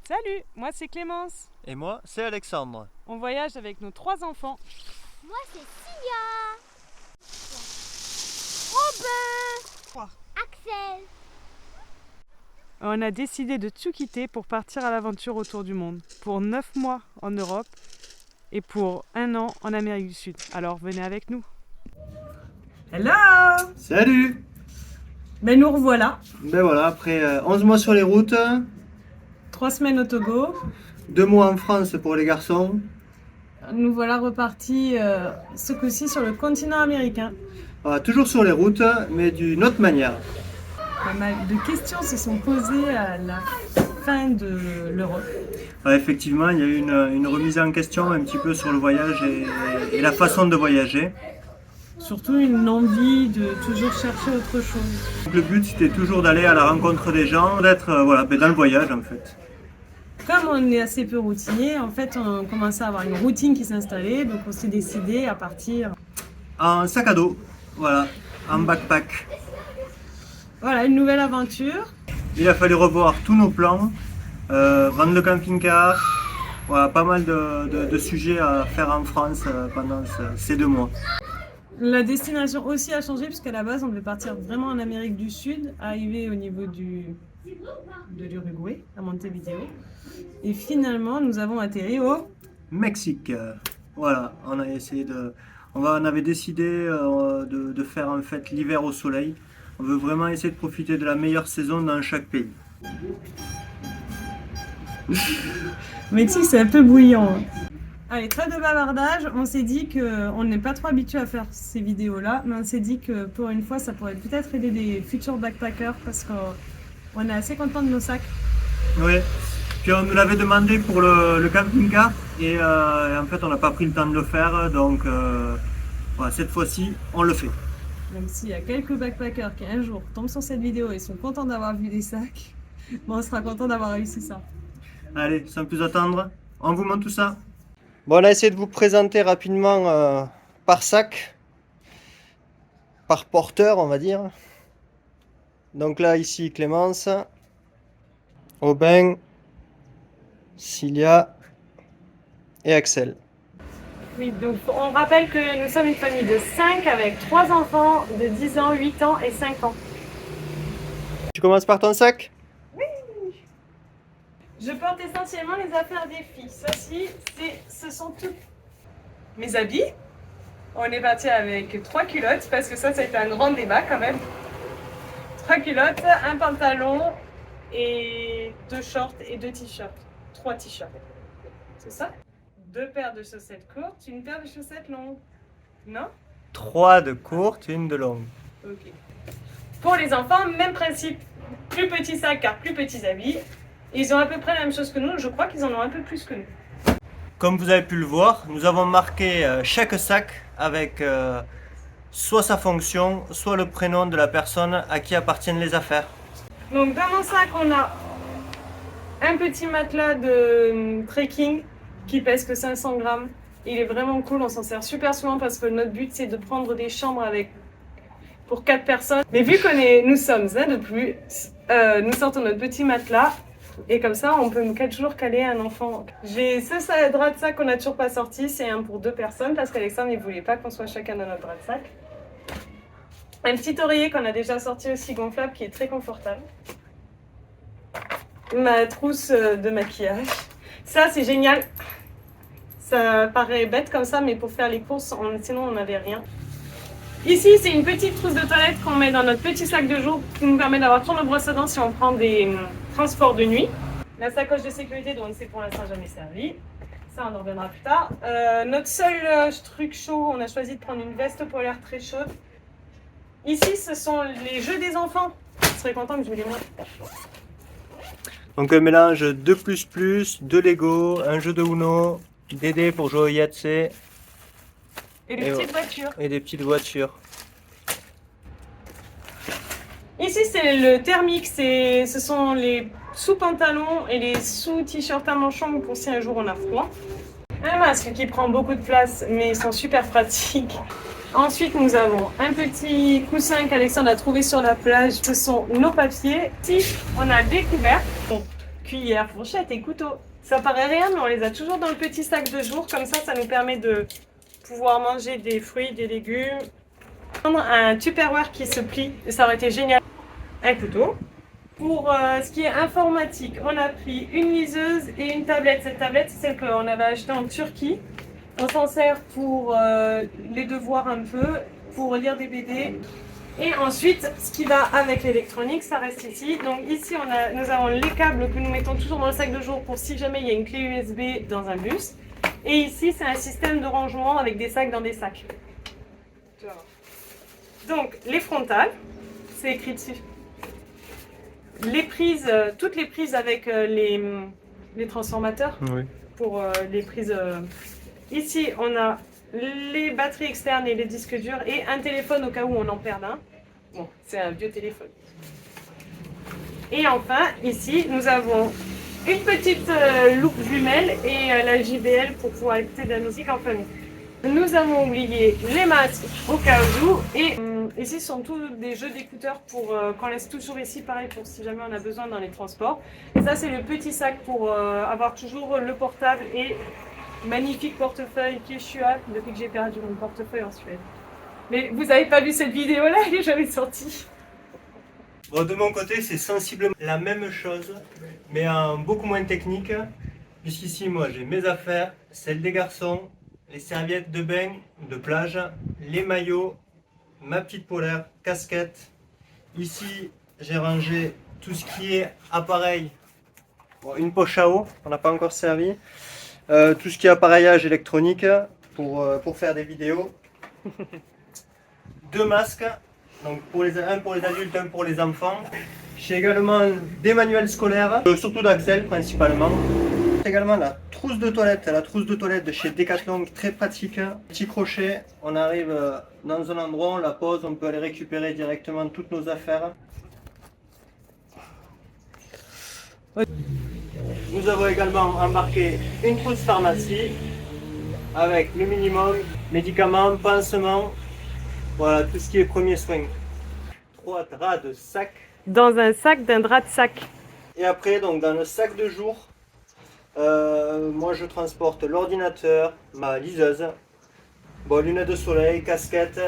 Salut, moi c'est Clémence. Et moi, c'est Alexandre. On voyage avec nos 3 enfants. Moi c'est Sia. Robin. Axel. On a décidé de tout quitter pour partir à l'aventure autour du monde. Pour 9 mois en Europe et pour 1 an en Amérique du Sud. Alors venez avec nous. Hello! Salut! Ben nous revoilà. Ben voilà, après 11 mois sur les routes, 3 semaines au Togo. 2 mois en France pour les garçons. Nous voilà repartis ce coup-ci sur le continent américain. Voilà, toujours sur les routes, mais d'une autre manière. Pas mal de questions se sont posées à la fin de l'Europe. Effectivement, il y a eu une remise en question un petit peu sur le voyage et la façon de voyager. Surtout une envie de toujours chercher autre chose. Donc, le but, c'était toujours d'aller à la rencontre des gens, d'être dans le voyage en fait. Comme on est assez peu routinier, en fait on commençait à avoir une routine qui s'installait, donc on s'est décidé à partir. En sac à dos, voilà, en backpack. Voilà, une nouvelle aventure. Il a fallu revoir tous nos plans, vendre le camping-car, voilà, pas mal de sujets à faire en France pendant ces 2 mois. La destination aussi a changé puisqu'à la base on devait partir vraiment en Amérique du Sud, arriver au niveau de l'Uruguay, à Montevideo. Et finalement nous avons atterri au... Mexique, voilà, on avait décidé de faire en fait l'hiver au soleil. On veut vraiment essayer de profiter de la meilleure saison dans chaque pays. Mexique, c'est un peu bouillant. Allez, trêve de bavardage, on s'est dit qu'on n'est pas trop habitué à faire ces vidéos-là, mais on s'est dit que pour une fois, ça pourrait peut-être aider des futurs backpackers parce qu'on est assez content de nos sacs. Oui, puis on nous l'avait demandé pour le camping-car et en fait on n'a pas pris le temps de le faire, donc voilà, cette fois-ci on le fait. Même s'il y a quelques backpackers qui un jour tombent sur cette vidéo et sont contents d'avoir vu des sacs, bon, on sera content d'avoir réussi ça. Allez, sans plus attendre, on vous montre tout ça. Bon, on a essayé de vous présenter rapidement par sac, par porteur, on va dire. Donc là, ici, Clémence, Aubin, Cilia et Axel. Oui, donc on rappelle que nous sommes une famille de 5 avec 3 enfants de 10 ans, 8 ans et 5 ans. Tu commences par ton sac? Je porte essentiellement les affaires des filles. Ceci, ce sont tous mes habits. On est parti avec 3 culottes parce que ça a été un grand débat quand même. 3 culottes, un pantalon et 2 shorts et 2 t-shirts. 3 t-shirts. C'est ça? 2 paires de chaussettes courtes, une paire de chaussettes longues. Non? 3 de courte, 1 de longue. Ok. Pour les enfants, même principe. Plus petit sac car plus petits habits. Ils ont à peu près la même chose que nous, je crois qu'ils en ont un peu plus que nous. Comme vous avez pu le voir, nous avons marqué chaque sac avec soit sa fonction, soit le prénom de la personne à qui appartiennent les affaires. Donc dans mon sac, on a un petit matelas de trekking qui pèse que 500 grammes. Il est vraiment cool, on s'en sert super souvent parce que notre but c'est de prendre des chambres pour 4 personnes. Mais vu nous sommes de plus, nous sortons notre petit matelas. Et comme ça, on peut toujours caler un enfant. J'ai ce drap de sac qu'on n'a toujours pas sorti, c'est un pour 2 personnes parce qu'Alexandre ne voulait pas qu'on soit chacun dans notre drap de sac. Un petit oreiller qu'on a déjà sorti aussi gonflable qui est très confortable. Ma trousse de maquillage. Ça, c'est génial. Ça paraît bête comme ça, mais pour faire les courses, sinon on n'avait rien. Ici, c'est une petite trousse de toilette qu'on met dans notre petit sac de jour qui nous permet d'avoir trop de brosses à dents si on prend des transports de nuit. La sacoche de sécurité dont on ne s'est pour l'instant jamais servi. Ça, on en reviendra plus tard. Notre seul truc chaud, on a choisi de prendre une veste polaire très chaude. Ici, ce sont les jeux des enfants. Je serais content que je vous les montre. Donc un mélange de Lego, un jeu de Uno, des dés pour jouer au Yahtzee. Et des petites voitures. Et des petites voitures. Ici, c'est le thermique. Ce sont les sous-pantalons et les sous-t-shirts à manches longues pour si un jour on a froid. Un masque qui prend beaucoup de place, mais ils sont super pratiques. Ensuite, nous avons un petit coussin qu'Alexandre a trouvé sur la plage. Ce sont nos papiers. Ici, on a des couverts. cuillères, fourchettes et couteaux. Ça paraît rien, mais on les a toujours dans le petit sac de jour. Comme ça nous permet de pouvoir manger des fruits, des légumes. Prendre un Tupperware qui se plie, ça aurait été génial. Un couteau. Pour ce qui est informatique, on a pris une liseuse et une tablette. Cette tablette, c'est celle qu'on avait achetée en Turquie. On s'en sert pour les devoirs un peu, pour lire des BD. Et ensuite, ce qui va avec l'électronique, ça reste ici. Donc ici, nous avons les câbles que nous mettons toujours dans le sac de jour pour si jamais il y a une clé USB dans un bus. Et ici, c'est un système de rangement avec des sacs dans des sacs. Donc, les frontales, c'est écrit dessus. Les prises, toutes les prises avec les transformateurs, Oui. pour les prises. Ici, on a les batteries externes et les disques durs et un téléphone au cas où on en perd un. Bon, c'est un vieux téléphone. Et enfin, ici, nous avons une petite loupe jumelle et la JBL pour pouvoir écouter de la musique en famille. Nous avons oublié les masques au cas où et ici ce sont tous des jeux d'écouteurs pour qu'on laisse toujours ici, pareil pour si jamais on a besoin dans les transports. Et ça c'est le petit sac pour avoir toujours le portable et magnifique portefeuille qui je suis à depuis que j'ai perdu mon portefeuille en Suède. Mais vous avez pas vu cette vidéo là, elle est jamais sortie. Bon, de mon côté, c'est sensiblement la même chose, mais en beaucoup moins technique. Puisqu'ici, moi, j'ai mes affaires, celles des garçons, les serviettes de bain, de plage, les maillots, ma petite polaire, casquette. Ici, j'ai rangé tout ce qui est appareil. Bon, une poche à eau, on n'a pas encore servi. Tout ce qui est appareillage électronique pour faire des vidéos. 2 masques, donc un pour les adultes, un pour les enfants. J'ai également des manuels scolaires, surtout d'Axel principalement. Également la trousse de toilette de chez Decathlon, très pratique. Petit crochet, on arrive dans un endroit, on la pose, on peut aller récupérer directement toutes nos affaires. Nous avons également embarqué une trousse pharmacie avec le minimum, médicaments, pansements, voilà tout ce qui est premiers soins. 3 draps de sac. Dans un sac d'un drap de sac. Et après, donc dans le sac de jour, moi je transporte l'ordinateur, ma liseuse, bon, lunettes de soleil, casquette,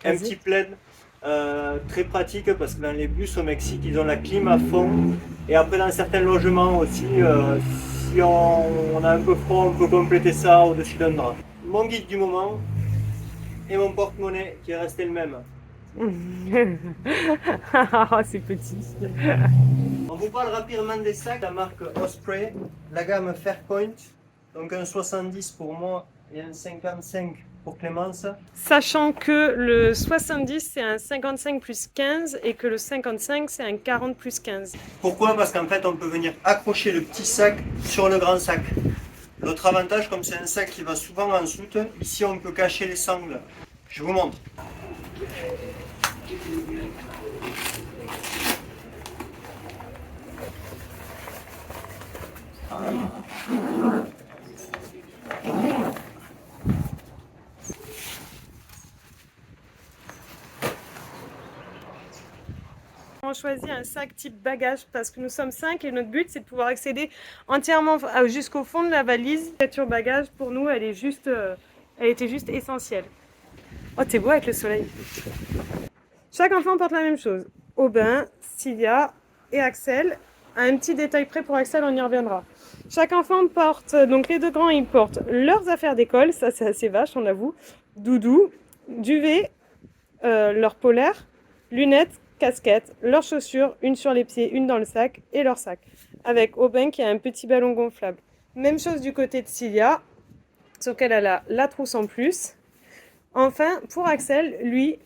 un petit plaid très pratique parce que dans les bus au Mexique ils ont la clim à fond. Et après dans certains logements aussi, si on a un peu froid, on peut compléter ça au-dessus d'un drap. Mon guide du moment et mon porte-monnaie qui est resté le même. C'est petit. On vous parle rapidement des sacs, la marque Osprey, la gamme Fairpoint, donc un 70 pour moi et un 55 pour Clémence. Sachant que le 70 c'est un 55 plus 15 et que le 55 c'est un 40 plus 15. Pourquoi? Parce qu'en fait on peut venir accrocher le petit sac sur le grand sac. L'autre avantage, comme c'est un sac qui va souvent en soute, ici on peut cacher les sangles. Je vous montre. On choisit un sac type bagage parce que nous sommes 5 et notre but c'est de pouvoir accéder entièrement jusqu'au fond de la valise. La voiture bagage pour nous elle était juste essentielle. Oh t'es beau avec le soleil. Chaque enfant porte la même chose. Aubin, Cilia et Axel. Un petit détail près pour Axel, on y reviendra. Chaque enfant porte, donc les 2 grands ils portent leurs affaires d'école, ça c'est assez vache on avoue. Doudou, duvet, leur polaire, lunettes, casquettes, leurs chaussures, une sur les pieds, une dans le sac et leur sac. Avec Aubin qui a un petit ballon gonflable. Même chose du côté de Cilia, sauf qu'elle a la trousse en plus. Enfin, pour Axel, lui,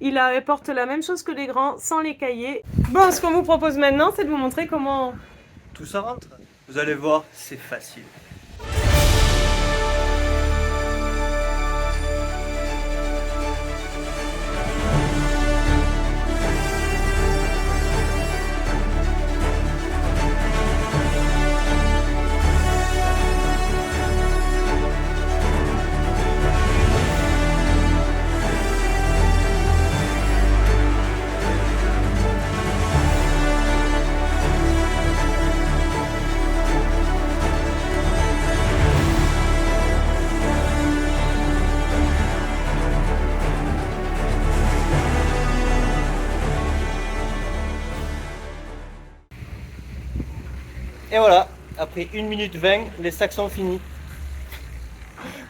il porte la même chose que les grands, sans les cahiers. Bon, ce qu'on vous propose maintenant, c'est de vous montrer comment... Tout ça rentre. Vous allez voir, c'est facile. Et voilà, après 1 minute 20, les sacs sont finis.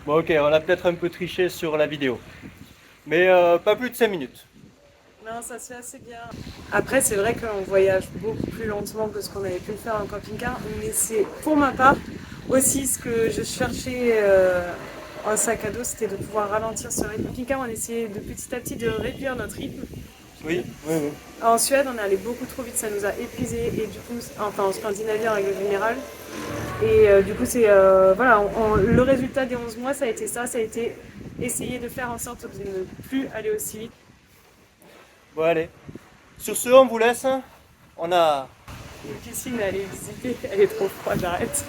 Bon ok, on a peut-être un peu triché sur la vidéo. Mais pas plus de 5 minutes. Non, ça se fait assez bien. Après, c'est vrai qu'on voyage beaucoup plus lentement que ce qu'on avait pu le faire en camping-car, mais c'est pour ma part aussi ce que je cherchais en sac à dos, c'était de pouvoir ralentir sur le camping-car. On essayait de petit à petit de réduire notre rythme. Oui, oui, oui. En Suède, on est allé beaucoup trop vite, ça nous a épuisés, et du coup, enfin en Scandinavie en règle générale. Et du coup, c'est voilà, le résultat des 11 mois, ça a été ça, ça a été essayer de faire en sorte de ne plus aller aussi vite. Bon allez. Sur ce, on vous laisse. On a... Une piscine à aller visiter, elle est trop froide, j'arrête.